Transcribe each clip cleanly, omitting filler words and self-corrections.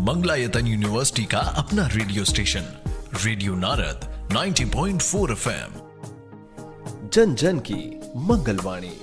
Mangalayatan university का अपना radio station radio Narad 90.4 FM, जन जन की मंगलवाणी।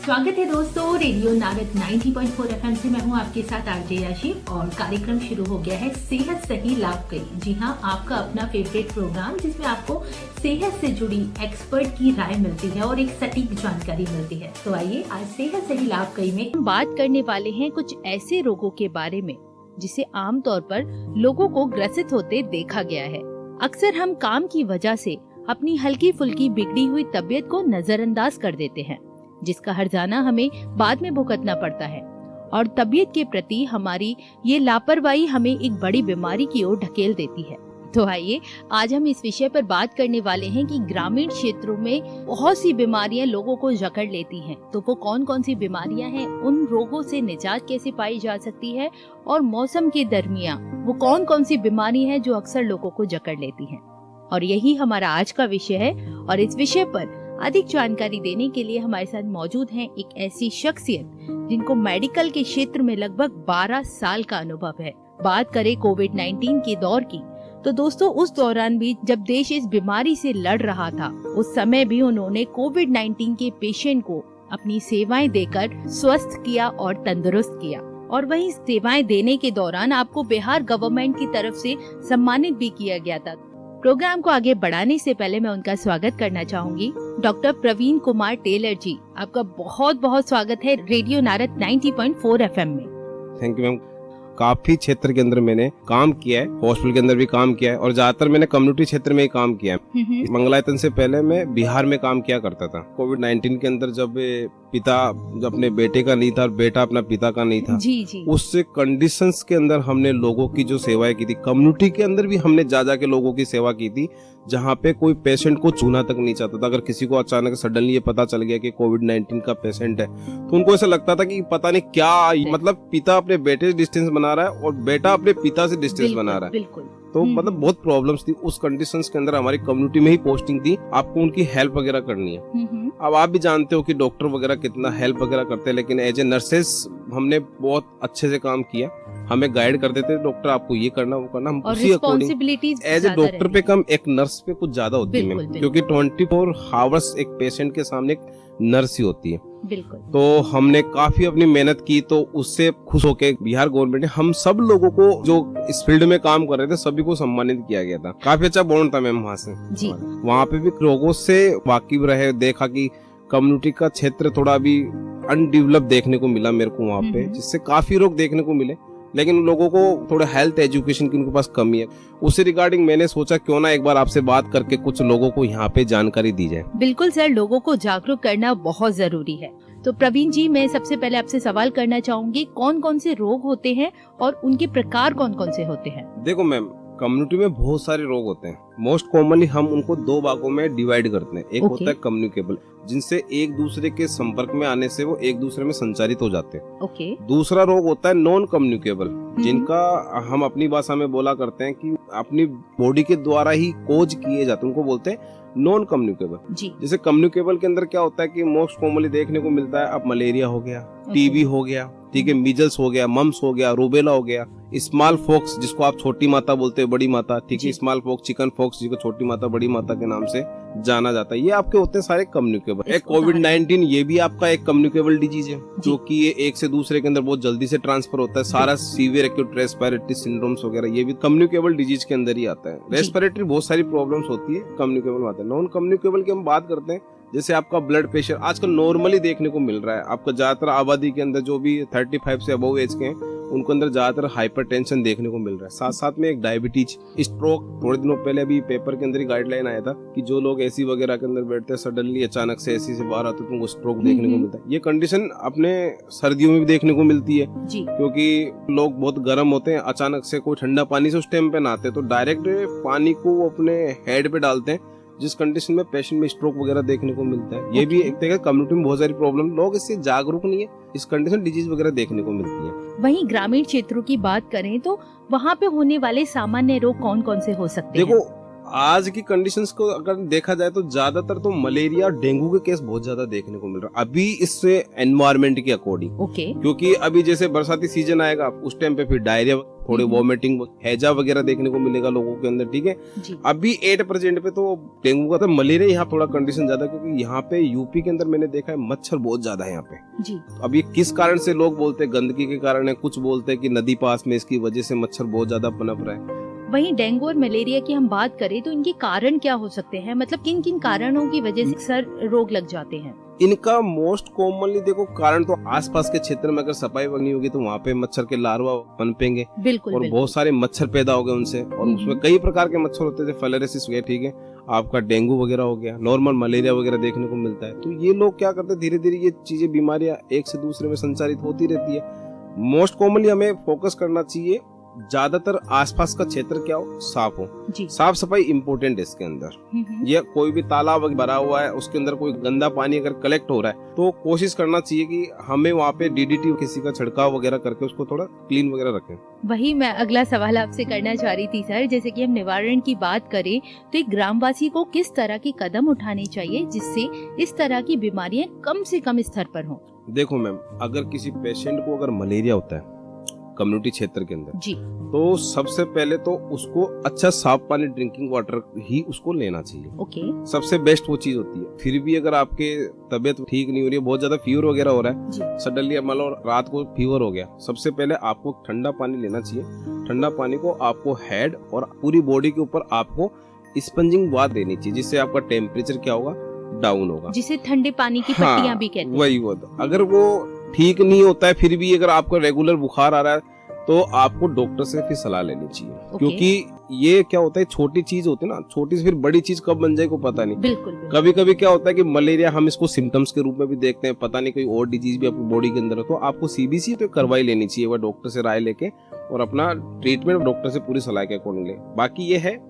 स्वागत है दोस्तों, रेडियो नारद 90.4 FM से मैं हूं आपके साथ आरजे याशी और कार्यक्रम शुरू हो गया है सेहत सही लाभ कई। जी हां, आपका अपना फेवरेट प्रोग्राम जिसमें आपको सेहत से जुड़ी एक्सपर्ट की राय मिलती है और एक सटीक जानकारी मिलती है। तो आइए आज सेहत सही लाभ कई में हम बात करने वाले हैं कुछ ऐसे रोगों के बारे में जिसे आमतौर पर लोगों को ग्रसित होते देखा गया है। अक्सर हम काम की वजह से अपनी हल्की फुल्की बिगड़ी हुई तबीयत को नजरअंदाज कर देते हैं, जिसका हर्जाना हमें बाद में भुगतना पड़ता है और तबीयत के प्रति हमारी ये लापरवाही हमें एक बड़ी बीमारी की ओर ढकेल देती है। तो आइए आज हम इस विषय पर बात करने वाले हैं कि ग्रामीण क्षेत्रों में बहुत सी बीमारियां लोगों को जकड़ लेती हैं। तो वो कौन कौन सी बीमारियां हैं, उन रोगों से निजात कैसे पाई जा सकती है और मौसम के दरमियान वो कौन कौन सी बीमारी है जो अक्सर लोगों को जकड़ लेती हैं। और यही हमारा आज का विषय है और इस विषय पर अधिक जानकारी देने के लिए हमारे साथ मौजूद हैं एक ऐसी शख्सियत जिनको मेडिकल के क्षेत्र में लगभग 12 साल का अनुभव है। बात करें कोविड-19 के दौर की, तो दोस्तों उस दौरान भी जब देश इस बीमारी से लड़ रहा था, उस समय भी उन्होंने कोविड-19 के पेशेंट को अपनी सेवाएं देकर स्वस्थ किया और तंदुरुस्त किया। और वहीं सेवाएं देने के दौरान आपको बिहार गवर्नमेंट की तरफ से सम्मानित भी किया गया था। प्रोग्राम को आगे बढ़ाने से पहले मैं उनका स्वागत करना चाहूंगी डॉक्टर प्रवीण कुमार टेलर जी। आपका बहुत बहुत स्वागत है रेडियो नारद 90.4 FM में। Thank you ma'am. काफी क्षेत्र के अंदर मैंने काम किया है, हॉस्पिटल के अंदर भी काम किया है और ज्यादातर मैंने कम्युनिटी क्षेत्र में ही काम किया है। मंगलायतन से पहले मैं बिहार में काम किया करता था। कोविड-19 के अंदर जब पिता अपने बेटे का नहीं था और बेटा अपना पिता का नहीं था, जी। उससे कंडीशंस के अंदर हमने लोगों की जो सेवाएं की थी, कम्युनिटी के अंदर भी हमने जा के लोगों की सेवा की थी, जहाँ पे कोई पेशेंट को छूना तक नहीं चाहता था। अगर किसी को अचानक सडनली ये पता चल गया कि कोविड-19 का पेशेंट है, तो उनको ऐसा लगता था कि पता नहीं क्या, मतलब पिता अपने बेटे से डिस्टेंस बना रहा है और बेटा अपने पिता से डिस्टेंस बना रहा है। बिल्कुल। तो मतलब बहुत प्रॉब्लम्स थी उस कंडीशंस के अंदर। हमारी कम्युनिटी में ही पोस्टिंग थी, आपको उनकी हेल्प वगैरह करनी है। अब आप भी जानते हो कि डॉक्टर वगैरह कितना हेल्प वगैरह करते हैं, लेकिन एज ए नर्सेस हमने बहुत अच्छे से काम किया। हमें गाइड कर देते थे, डॉक्टर आपको ये करना वो करना, हम उसी अकॉर्डिंग। एज ए डॉक्टर पे कम एक नर्स पे कुछ ज्यादा होती है, क्योंकि 24 आवर्स एक पेशेंट के सामने एक नर्स ही होती है। बिल्कुल। तो हमने काफी अपनी मेहनत की, तो उससे खुश होके बिहार गवर्नमेंट ने हम सब लोगों को जो इस फील्ड में काम कर रहे थे सभी को सम्मानित किया गया था। काफी अच्छा बॉन्ड था मैम वहाँ से जी। वहाँ पे भी लोगों से वाकिफ रहे, देखा कि कम्युनिटी का क्षेत्र थोड़ा अभी अनडेवलप देखने को मिला मेरे को वहाँ पे, जिससे काफी रोग देखने को मिले, लेकिन लोगों को थोड़ा हेल्थ एजुकेशन की उनके पास कमी है। उसी रिगार्डिंग मैंने सोचा क्यों ना एक बार आपसे बात करके कुछ लोगों को यहाँ पे जानकारी दी जाए। बिल्कुल सर, लोगों को जागरूक करना बहुत जरूरी है। तो प्रवीण जी, मैं सबसे पहले आपसे सवाल करना चाहूंगी, कौन कौन से रोग होते हैं और उनके प्रकार कौन कौन से होते हैं? देखो मैम, कम्युनिटी में बहुत सारे रोग होते हैं। मोस्ट कॉमनली हम उनको दो भागों में डिवाइड करते हैं। एक होता है कम्युनिकेबल, जिनसे एक दूसरे के संपर्क में आने से वो एक दूसरे में संचारित हो जाते हैं। दूसरा रोग होता है नॉन कम्युनिकेबल, जिनका हम अपनी भाषा में बोला करते हैं कि अपनी बॉडी के द्वारा ही कोज किए जाते हैं, उनको बोलते हैं नॉन कम्युनिकेबल। जैसे कम्युनिकेबल के अंदर क्या होता है कि मोस्ट कॉमनली देखने को मिलता है, अब मलेरिया हो गया, टीबी हो गया, ठीक है, मीजल्स हो गया, मम्स हो गया, रूबेला हो गया, स्मॉल पॉक्स जिसको आप छोटी माता बोलते हैं, बड़ी माता, ठीक है, स्मॉल पॉक्स, चिकन पॉक्स जिसको छोटी माता बड़ी माता के नाम से जाना जाता है। ये आपके होते हैं सारे कम्युनिकेबल। एक कोविड-19 ये भी आपका एक कम्युनिकेबल डिजीज है, जो कि ये एक से दूसरे के अंदर बहुत जल्दी से ट्रांसफर होता है। सारा सीवियर एक्यूट रेस्पिरेटरी सिंड्रोम्स वगैरह ये भी कम्युनिकेबल डिजीज के अंदर ही आता है। रेस्पिरेटरी बहुत सारी प्रॉब्लम्स होती है, कम्युनिकेबल में आता है। नॉन कम्युनिकेबल की हम बात करते हैं, जैसे आपका ब्लड प्रेशर आजकल नॉर्मली देखने को मिल रहा है। आपका ज्यादातर आबादी के अंदर जो भी 35 से अबव एज के हैं, उनको अंदर ज्यादातर हाइपरटेंशन देखने को मिल रहा है। साथ साथ में एक डायबिटीज, स्ट्रोक। थोड़े दिनों पहले अभी पेपर के अंदर ही गाइडलाइन आया था कि जो लोग एसी वगैरह के अंदर बैठते हैं, सडनली अचानक से एसी से बाहर आते हैं तो उनको स्ट्रोक देखने को मिलता है। ये कंडीशन अपने सर्दियों में भी देखने को मिलती है, क्योंकि लोग बहुत गर्म होते हैं, अचानक से कोई ठंडा पानी से उस टाइम पे नहाते हैं तो डायरेक्ट पानी को वो अपने हेड पे डालते हैं, जिस कंडीशन में पेशेंट में स्ट्रोक वगैरह देखने को मिलता है। ये भी एक तरह का कम्युनिटी में बहुत सारी प्रॉब्लम, लोग इससे जागरूक नहीं है, इस कंडीशन डिजीज वगैरह देखने को मिलती है। वहीं ग्रामीण क्षेत्रों की बात करें तो वहाँ पे होने वाले सामान्य रोग कौन कौन से हो सकते हैं? देखो आज की कंडीशंस को अगर देखा जाए तो ज्यादातर तो मलेरिया और डेंगू के केस बहुत ज्यादा देखने को मिल रहा है अभी इससे एनवायरमेंट के अकॉर्डिंग। क्योंकि अभी जैसे बरसाती सीजन आएगा उस टाइम पे फिर डायरिया, थोड़ी वॉमिटिंग, हैजा वगैरह देखने को मिलेगा लोगों के अंदर, ठीक है। अभी 8% पे तो डेंगू का, तो मलेरिया यहाँ थोड़ा कंडीशन ज्यादा, क्योंकि यहाँ पे यूपी के अंदर मैंने देखा है मच्छर बहुत ज्यादा है यहाँ पे जी। अब ये किस कारण से लोग बोलते हैं गंदगी के कारण है, कुछ बोलते हैं कि नदी पास में इसकी वजह से मच्छर बहुत ज्यादा पनप रहा है। वहीं डेंगू और मलेरिया की हम बात करें तो इनके कारण क्या हो सकते हैं, मतलब किन किन कारणों की वजह से सर रोग लग जाते हैं? इनका मोस्ट कॉमनली देखो कारण तो आसपास के क्षेत्र में अगर सफाई नहीं होगी तो वहाँ पे मच्छर के लार्वा पनपेंगे, बिल्कुल, और बहुत सारे मच्छर पैदा हो गए उनसे, और उसमें कई प्रकार के मच्छर होते थे, फ्लेरेसिस हो गया, ठीक है, आपका डेंगू वगैरह हो गया, नॉर्मल मलेरिया वगैरह देखने को मिलता है। तो ये लोग क्या करते हैं, धीरे धीरे ये चीजें, बीमारियां एक से दूसरे में संचारित होती रहती है। मोस्ट कॉमनली हमें फोकस करना चाहिए ज्यादातर आसपास का क्षेत्र क्या हो, साफ हो, साफ सफाई इम्पोर्टेंट है इसके अंदर। ये कोई भी तालाब भरा हुआ है उसके अंदर कोई गंदा पानी अगर कलेक्ट हो रहा है तो कोशिश करना चाहिए कि हमें वहाँ पे डीडीटी किसी का छिड़काव वगैरह करके उसको थोड़ा क्लीन वगैरह रखें। वही मैं अगला सवाल आपसे करना चाह रही थी सर, जैसे कि हम निवारण की बात करें तो एक ग्रामवासी को किस तरह के कदम उठाने चाहिए जिससे इस तरह की बीमारियां कम से कम स्तर पर हों? देखो मैम, अगर किसी पेशेंट को अगर मलेरिया होता है कम्युनिटी क्षेत्र के अंदर जी, तो सबसे पहले तो उसको अच्छा साफ पानी, ड्रिंकिंग वाटर ही उसको लेना चाहिए। ओके। सबसे बेस्ट वो चीज होती है। फिर भी अगर आपके तबीयत ठीक नहीं हो रही है, बहुत ज्यादा फीवर वगैरह हो रहा है, सडनली मान लो रात को फीवर हो गया, सबसे पहले आपको ठंडा पानी लेना चाहिए। ठंडा पानी को आपको हेड और पूरी बॉडी के ऊपर आपको स्पंजिंग बात देनी चाहिए, जिससे आपका टेम्परेचर क्या होगा, डाउन होगा, जिसे ठंडे पानी की पट्टियां भी कहते हैं। वही होता। अगर वो ठीक नहीं होता है, फिर भी अगर आपको रेगुलर बुखार आ रहा है तो आपको डॉक्टर से फिर सलाह लेनी चाहिए। क्योंकि ये क्या होता है, छोटी चीज होती है ना, छोटी से फिर बड़ी चीज कब बन जाए को पता नहीं। बिल्कुल। कभी कभी क्या होता है कि मलेरिया हम इसको सिम्टम्स के रूप में भी देखते हैं, पता नहीं कोई और डिजीज भी आपकी बॉडी के अंदर है, तो आपको सीबीसी तो करवाई लेनी चाहिए वह डॉक्टर से राय लेके, और अपना ट्रीटमेंट डॉक्टर से पूरी सलाह के अकॉर्डिंग ले। बाकी ये है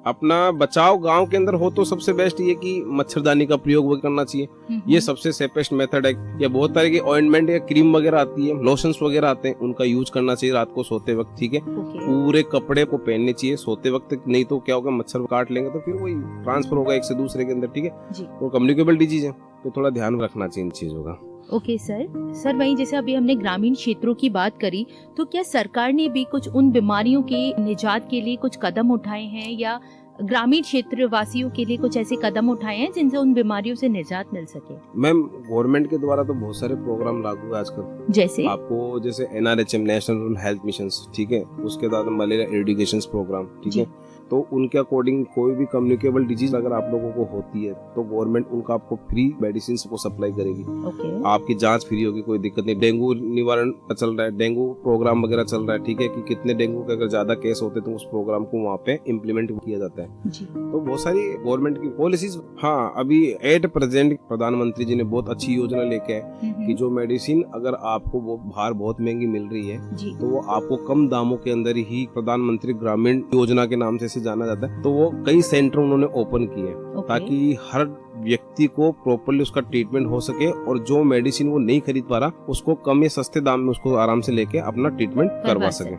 अपना बचाव गांव के अंदर हो तो सबसे बेस्ट ये कि मच्छरदानी का प्रयोग करना चाहिए, ये सबसे सेफेस्ट मेथड है। या बहुत तरह की ऑइंटमेंट या क्रीम वगैरह आती है, लोशंस वगैरह आते हैं, उनका यूज करना चाहिए रात को सोते वक्त, ठीक है। पूरे कपड़े को पहनने चाहिए सोते वक्त, नहीं तो क्या होगा, मच्छर काट लेंगे तो फिर वही ट्रांसफर होगा एक से दूसरे के अंदर, ठीक है। वो कम्युनिकेबल डिजीज है तो थोड़ा ध्यान रखना चाहिए इन चीजों का। ओके सर वहीं जैसे अभी हमने ग्रामीण क्षेत्रों की बात करी, तो क्या सरकार ने भी कुछ उन बीमारियों के निजात के लिए कुछ कदम उठाए हैं, या ग्रामीण क्षेत्र वासियों के लिए कुछ ऐसे कदम उठाए हैं जिनसे उन बीमारियों से निजात मिल सके? मैम, गवर्नमेंट के द्वारा तो बहुत सारे प्रोग्राम लागू है आजकल, जैसे आपको जैसे NRHM, national rural health mission, ठीक है, उसके बाद मलेरिया एरेडिकेशन प्रोग्राम, ठीक है। तो उनके अकॉर्डिंग कोई भी कम्युनिकेबल डिजीज अगर आप लोगों को होती है तो गवर्नमेंट उनका आपको फ्री मेडिसिन को सप्लाई करेगी। आपकी जांच फ्री होगी, कोई दिक्कत नहीं। डेंगू निवारण चल रहा है, डेंगू प्रोग्राम वगैरह चल रहा है, ठीक है, कि कितने डेंगू के अगर ज्यादा केस होते तो उस प्रोग्राम को वहाँ पे इम्प्लीमेंट किया जाता है जी। तो बहुत सारी गवर्नमेंट की पॉलिसीज, हाँ, अभी एट प्रेजेंट प्रधानमंत्री जी ने बहुत अच्छी योजना लेके आए कि जो मेडिसिन अगर आपको वो बाहर बहुत महंगी मिल रही है तो वो आपको कम दामों के अंदर ही, प्रधानमंत्री ग्रामीण योजना के नाम से जाना जाता है, तो वो कई सेंटर उन्होंने ओपन किए ताकि हर व्यक्ति को प्रॉपर्ली उसका ट्रीटमेंट हो सके, और जो मेडिसिन वो नहीं खरीद पा रहा उसको कम या सस्ते दाम में उसको आराम से लेके अपना ट्रीटमेंट करवा सके।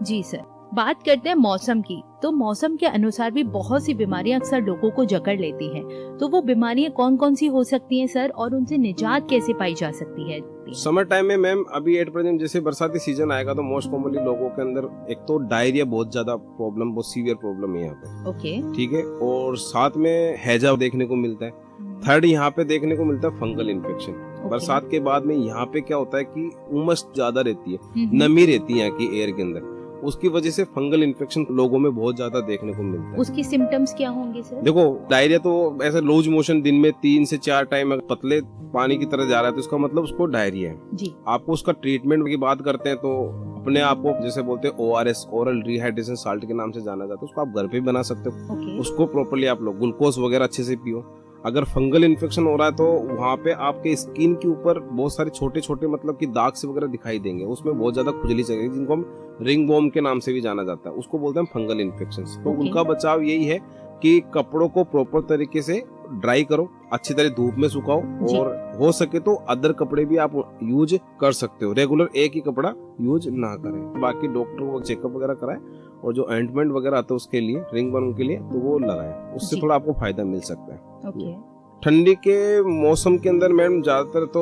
जी सर, बात करते हैं मौसम की, तो मौसम के अनुसार भी बहुत सी बीमारियां अक्सर लोगों को जकड़ लेती हैं, तो वो बीमारियां कौन कौन सी हो सकती हैं सर, और उनसे निजात कैसे पाई जा सकती है? समर टाइम में मैम, अभी एट प्रेजेंट जैसे बरसाती सीजन आएगा तो मोस्ट कॉमनली लोगों के अंदर एक तो डायरिया बहुत ज्यादा प्रॉब्लम, बहुत सीवियर प्रॉब्लम है यहाँ पे, ओके, ठीक है, और साथ में हैजा देखने को मिलता है। थर्ड यहाँ पे देखने को मिलता है फंगल इन्फेक्शन। बरसात के बाद में यहाँ पे क्या होता है कि उमस ज्यादा रहती है, नमी रहती है यहाँ की एयर के अंदर, उसकी वजह से फंगल इन्फेक्शन लोगों में बहुत ज्यादा देखने को मिलता है। उसकी सिम्टम्स क्या होंगे सर? देखो, डायरिया तो ऐसा लूज मोशन दिन में 3 से 4 टाइम पतले पानी की तरह जा रहा है तो इसका मतलब उसको डायरिया है जी। आपको उसका ट्रीटमेंट की बात करते हैं तो अपने आप को जैसे बोलते हैं ORS, ओरल रिहाइड्रेशन साल्ट के नाम से जाना जाता है, उसको आप घर पे भी बना सकते हो। उसको प्रॉपर्ली आप लोग ग्लूकोज वगैरह अच्छे से पियो। अगर फंगल इन्फेक्शन हो रहा है तो वहाँ पे आपके स्किन के ऊपर बहुत सारे छोटे छोटे मतलब कि दाग से वगैरह दिखाई देंगे, उसमें बहुत ज्यादा खुजली चलेगी, जिनको हम रिंग बॉम के नाम से भी जाना जाता है, उसको बोलते हैं फंगल इन्फेक्शन। तो उनका बचाव यही है कि कपड़ों को प्रॉपर तरीके से ड्राई करो, अच्छी तरह धूप में सुखाओ, और हो सके तो अदर कपड़े भी आप यूज कर सकते हो, रेगुलर एक ही कपड़ा यूज ना करें। बाकी डॉक्टर को चेकअप वगैरह कराए और जो ऑइंटमेंट वगैरह आता है उसके लिए, रिंग बर्न के लिए, तो वो लगाएं, उससे थोड़ा आपको फायदा मिल सकता है। ओके। ठंडी के मौसम के अंदर मैम ज्यादातर तो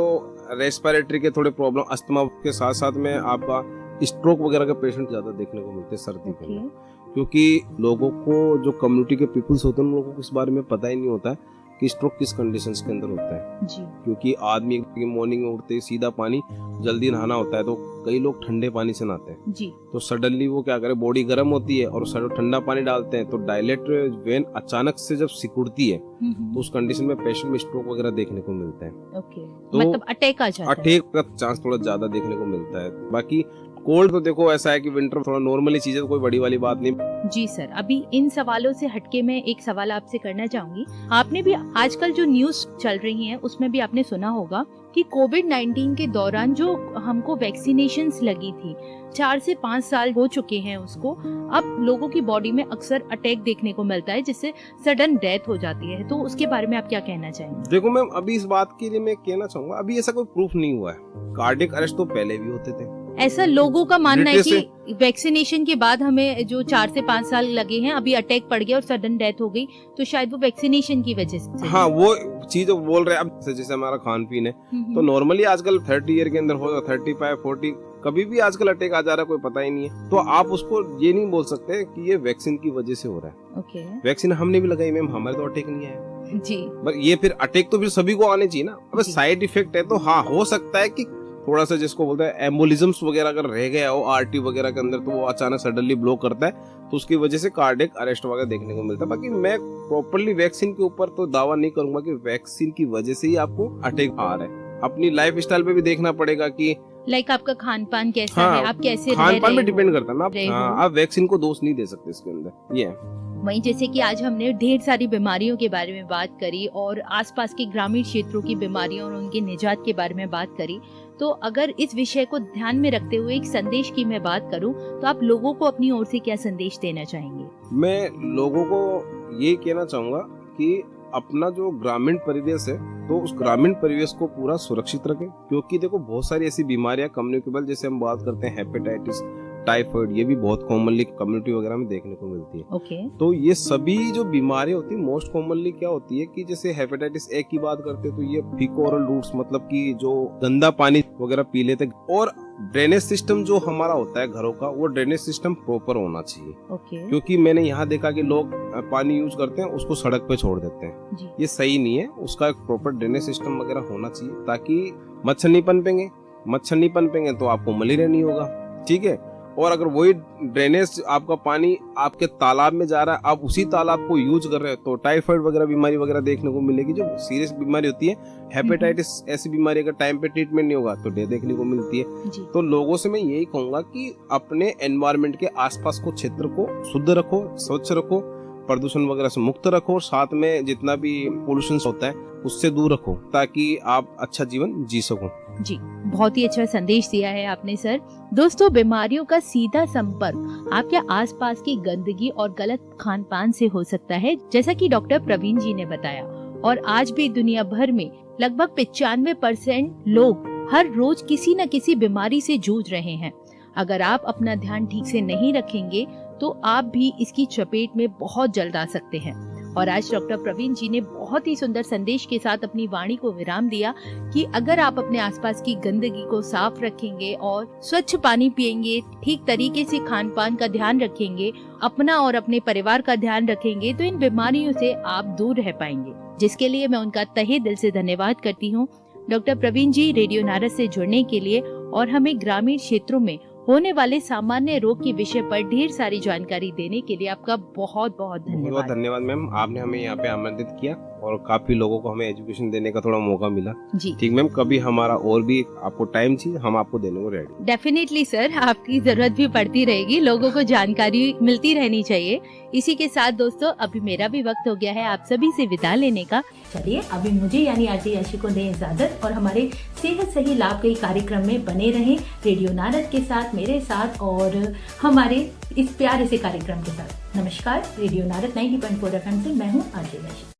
रेस्पिरेटरी के थोड़े प्रॉब्लम, अस्थमा के साथ साथ में आपका स्ट्रोक वगैरह के पेशेंट ज्यादा देखने को मिलते हैं सर्दी के अंदर, क्योंकि लोगों को, जो कम्युनिटी के पीपल्स होते हैं, उन लोगों को इस बारे में पता ही नहीं होता है कि स्ट्रोक किस कंडीशंस के अंदर होता है जी। क्योंकि आदमी मॉर्निंग में उठते ही सीधा पानी, जल्दी नहाना होता है, तो कई लोग ठंडे पानी से नहाते हैं जी। तो सडनली वो क्या करे, बॉडी गर्म होती है और ठंडा पानी डालते हैं तो डायलेट वेन अचानक से जब सिकुड़ती है तो उस कंडीशन में पेशेंट में स्ट्रोक वगैरह देखने को मिलता है। ओके। तो मतलब अटैक आ जाता है। अटैक का चांस थोड़ा ज्यादा देखने को मिलता है। बाकी कोल्ड तो देखो ऐसा है कि विंटर थोड़ा नॉर्मली चीज है, तो कोई बड़ी वाली बात नहीं। जी सर, अभी इन सवालों से हटके मैं एक सवाल आपसे करना चाहूंगी। आपने भी आजकल जो न्यूज चल रही है उसमें भी आपने सुना होगा कि कोविड-19 के दौरान जो हमको वैक्सीनेशंस लगी थी, 4 से 5 साल हो चुके हैं उसको, अब लोगों की बॉडी में अक्सर अटैक देखने को मिलता है जिससे सडन डेथ हो जाती है, तो उसके बारे में आप क्या कहना चाहेंगे? देखो मैम, अभी इस बात के लिए मैं कहना चाहूंगा, अभी ऐसा कोई प्रूफ नहीं हुआ है। कार्डियक अरेस्ट तो पहले भी होते थे, ऐसा लोगों का मानना है कि वैक्सीनेशन के बाद हमें जो 4 से 5 साल लगे हैं, अभी अटैक पड़ गया और सडन डेथ हो गई, तो शायद वो वैक्सीनेशन की वजह से। हाँ, वो चीज बोल रहे हैं। अब जैसे हमारा खान पीन है, तो नॉर्मली आजकल 30 ईयर के अंदर होगा, 35, 40 कभी भी आजकल अटैक आ जा रहा है, कोई पता ही नहीं है। तो आप उसको ये नहीं बोल सकते कि ये वैक्सीन की वजह से हो रहा है। ओके। वैक्सीन हमने भी लगाई मैम, हमारे तो अटैक नहीं आया जी। पर ये फिर अटैक तो फिर सभी को आने चाहिए ना। अब साइड इफेक्ट है तो हाँ, हो सकता है कि थोड़ा सा जिसको बोलते हैं एम्बोलिज्म्स वगैरह अगर रह गया हो आरटी वगैरह के अंदर, तो वो अचानक सडनली ब्लॉक करता है, तो उसकी वजह से कार्डियक अरेस्ट वगैरह देखने को मिलता है। बाकी मैं प्रॉपर्ली वैक्सीन के ऊपर तो दावा नहीं करूंगा कि वैक्सीन की वजह से ही आपको अटैक आ रहा है। अपनी लाइफ स्टाइल पे भी देखना पड़ेगा कि लाइक आपका खान पान कैसा है, आप कैसे खान पान पे डिपेंड करता है ना। आप वैक्सीन को दोष नहीं दे सकते इसके अंदर। ये वहीं जैसे कि आज हमने ढेर सारी बीमारियों के बारे में बात करी और आसपास के ग्रामीण क्षेत्रों की बीमारियों और उनके निजात के बारे में बात करी, तो अगर इस विषय को ध्यान में रखते हुए एक संदेश की मैं बात करूं, तो आप लोगों को अपनी ओर से क्या संदेश देना चाहेंगे? मैं लोगों को ये कहना चाहूंगा कि अपना जो ग्रामीण परिवेश है, तो उस ग्रामीण परिवेश को पूरा सुरक्षित रखें, क्योंकि देखो बहुत सारी ऐसी बीमारियां कम्युनिकेबल, जैसे हम बात करते हैं हेपेटाइटिस, टाइफाइड, ये भी बहुत कॉमनली कम्युनिटी वगैरह में देखने को मिलती है। ओके। तो ये सभी जो बीमारियां होती है, मोस्ट कॉमनली क्या होती है कि जैसे हेपेटाइटिस ए की बात करते हैं तो ये फीको ओरल रूट्स, मतलब कि जो गंदा पानी वगैरह पी लेते, और ड्रेनेज सिस्टम जो हमारा होता है घरों का, वो ड्रेनेज सिस्टम प्रॉपर होना चाहिए। ओके। क्योंकि मैंने यहाँ देखा कि लोग पानी यूज करते हैं, उसको सड़क पे छोड़ देते हैं जी। ये सही नहीं है। उसका एक प्रॉपर ड्रेनेज सिस्टम वगैरह होना चाहिए, ताकि मच्छर नहीं पनपेंगे तो आपको मलेरिया नहीं होगा, ठीक है। और अगर वही ड्रेनेज आपका पानी आपके तालाब में जा रहा है, आप उसी तालाब को यूज कर रहे हो, तो टाइफाइड वगैरह बीमारी वगैरह देखने को मिलेगी, जो सीरियस बीमारी होती है। हेपेटाइटिस ऐसी बीमारी अगर टाइम पे ट्रीटमेंट नहीं होगा तो डेथ देखने को मिलती है जी। तो लोगों से मैं यही कहूंगा कि अपने एनवायरनमेंट के आसपास को क्षेत्र को शुद्ध रखो, स्वच्छ रखो, प्रदूषण वगैरह से मुक्त रखो, और साथ में जितना भी पोल्यूशन होता है उससे दूर रखो, ताकि आप अच्छा जीवन जी सको। जी, बहुत ही अच्छा संदेश दिया है आपने सर। दोस्तों, बीमारियों का सीधा संपर्क आपके आसपास की गंदगी और गलत खान पान से हो सकता है, जैसा कि डॉक्टर प्रवीण जी ने बताया। और आज भी दुनिया भर में लगभग 95% लोग हर रोज किसी न किसी बीमारी से जूझ रहे हैं। अगर आप अपना ध्यान ठीक से नहीं रखेंगे तो आप भी इसकी चपेट में बहुत जल्द आ सकते हैं। और आज डॉक्टर प्रवीण जी ने बहुत ही सुंदर संदेश के साथ अपनी वाणी को विराम दिया कि अगर आप अपने आसपास की गंदगी को साफ रखेंगे और स्वच्छ पानी पिएंगे, ठीक तरीके से खान पान का ध्यान रखेंगे, अपना और अपने परिवार का ध्यान रखेंगे, तो इन बीमारियों से आप दूर रह पाएंगे, जिसके लिए मैं उनका तहे दिल से धन्यवाद करती हूँ। डॉक्टर प्रवीण जी, रेडियो नारद से जुड़ने के लिए और हमें ग्रामीण क्षेत्रों में होने वाले सामान्य रोग के विषय पर ढेर सारी जानकारी देने के लिए आपका बहुत बहुत धन्यवाद। बहुत धन्यवाद मैम, आपने हमें यहाँ पे आमंत्रित किया और काफी लोगों को हमें एजुकेशन देने का थोड़ा मौका मिला जी। ठीक मैम, कभी हमारा और भी आपको टाइम चाहिए, हम आपको देने को रेडी। डेफिनेटली सर, आपकी जरूरत भी पड़ती रहेगी, लोगों को जानकारी मिलती रहनी चाहिए। इसी के साथ दोस्तों, अभी मेरा भी वक्त हो गया है आप सभी से विदा लेने का। चलिए, अभी मुझे यानी आरजे याशी को दें इजाजत और हमारे सेहत सही लाभ कई कार्यक्रम में बने रहें रेडियो नारद के साथ, मेरे साथ और हमारे इस प्यारे से कार्यक्रम के साथ। नमस्कार, रेडियो नारद 90.4 FM से मैं हूँ आरजे याशी।